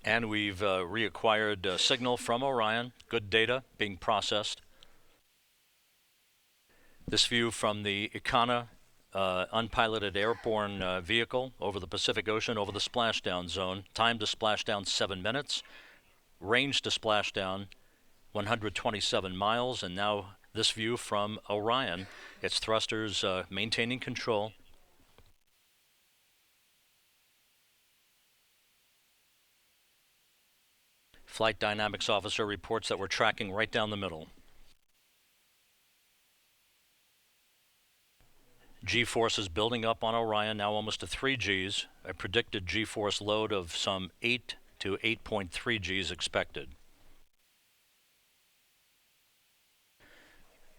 And we've reacquired signal from Orion, good data being processed. This view from the Icana unpiloted airborne vehicle over the Pacific Ocean, over the splashdown zone. Time to splashdown 7 minutes. Range to splashdown 127 miles. And now this view from Orion, its thrusters maintaining control. Flight Dynamics Officer reports that we're tracking right down the middle. G-force building up on Orion, now almost to 3 Gs. A predicted G-force load of some 8 to 8.3 Gs expected.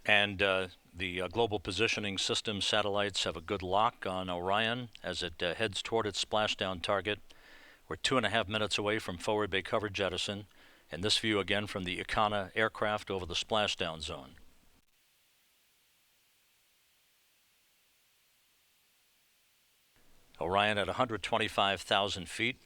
And the Global Positioning System satellites have a good lock on Orion as it heads toward its splashdown target. We're 2.5 minutes away from forward bay cover jettison, and this view again from the Icana aircraft over the splashdown zone. Orion at 125,000 feet.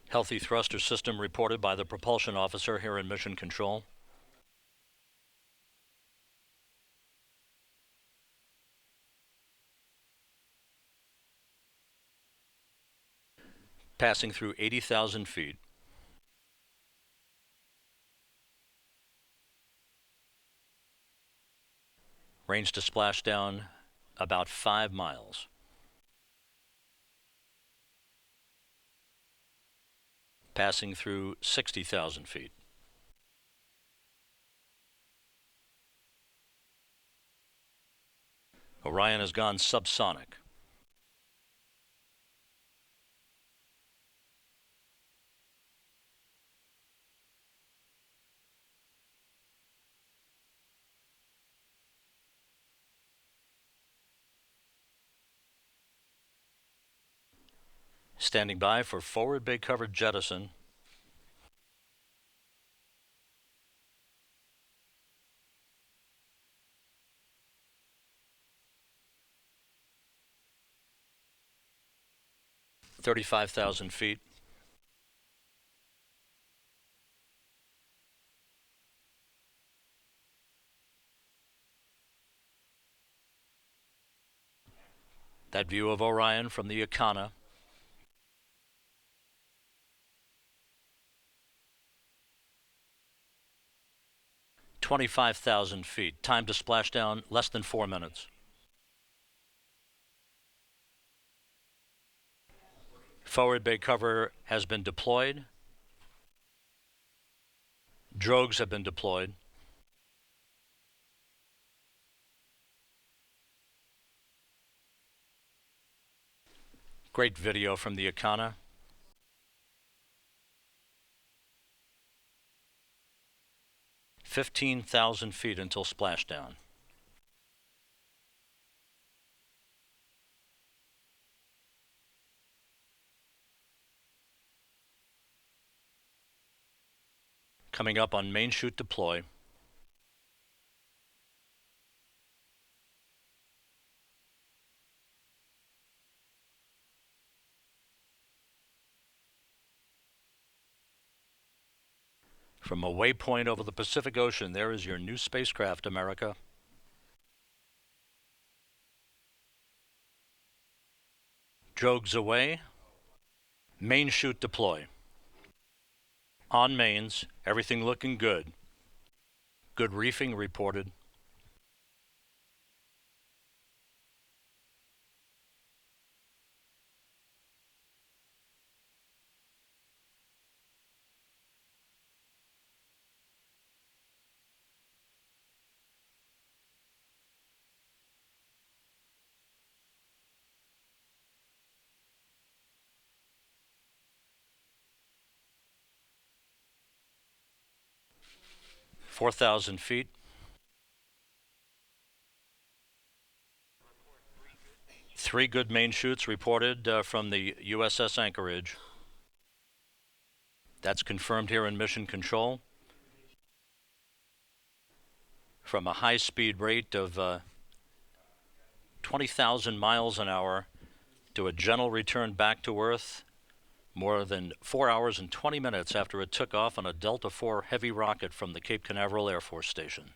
Healthy thruster system reported by the propulsion officer here in Mission Control. Passing through 80,000 feet. Range to splashdown about 5 miles. Passing through 60,000 feet. Orion has gone subsonic. Standing by for forward bay covered jettison. $35,000 feet. That view of Orion from the Icana. $25,000 feet. Time to splashdown less than 4 minutes. Forward bay cover has been deployed. Drogues have been deployed. Great video from the Icana. $15,000 feet until splashdown. Coming up on main chute deploy. From a waypoint over the Pacific Ocean, there is your new spacecraft, America. Drogues away. Main chute deploy. On mains, everything looking good. Good reefing reported. 4,000 feet. Three good main chutes reported from the USS Anchorage. That's confirmed here in Mission Control. From a high-speed rate of 20,000 miles an hour to a gentle return back to Earth more than 4 hours and 20 minutes after it took off on a Delta IV heavy rocket from the Cape Canaveral Air Force Station.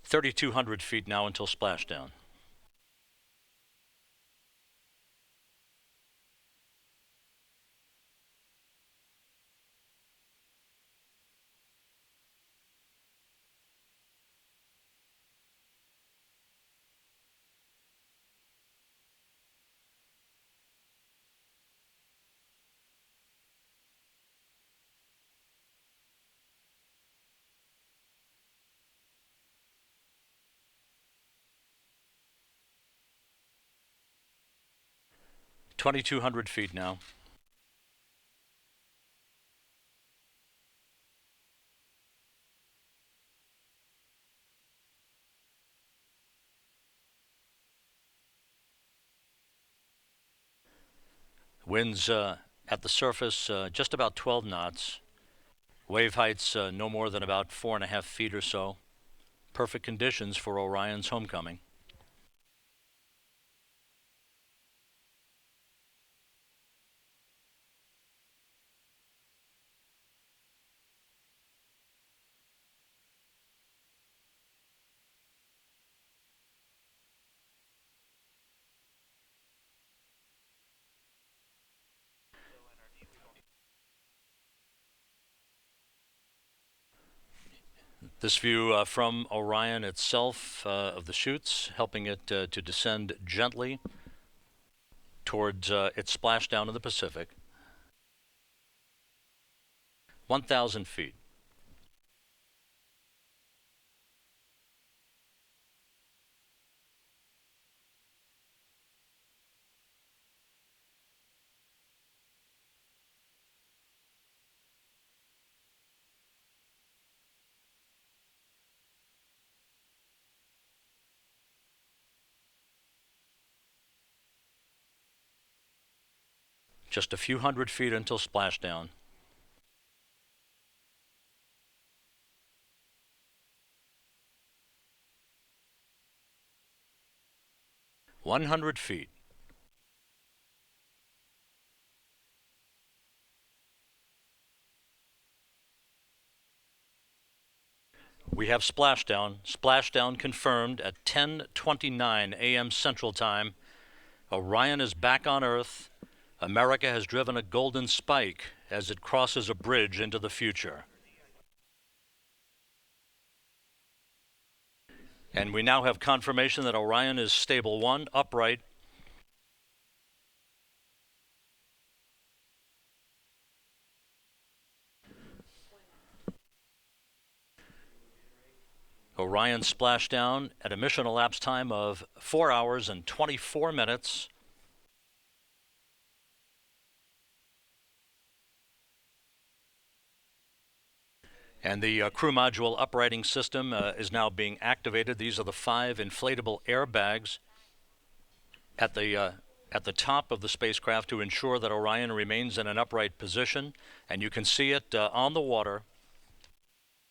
"3,200 feet now until splashdown." "2,200 feet now." Winds at the surface just about 12 knots. Wave heights no more than about 4.5 feet or so. Perfect conditions for Orion's homecoming. This view from Orion itself of the chutes, helping it to descend gently towards its splashdown in the Pacific. 1,000 feet. Just a few hundred feet until splashdown. "100 feet." We have splashdown. Splashdown confirmed at 10:29 a.m. Central Time. Orion is back on Earth. America has driven a golden spike as it crosses a bridge into the future. And we now have confirmation that Orion is stable 1, upright. Orion splashdown at a mission elapsed time of 4 hours and 24 minutes. And the crew module uprighting system is now being activated. These are the 5 inflatable airbags at the top of the spacecraft to ensure that Orion remains in an upright position. And you can see it on the water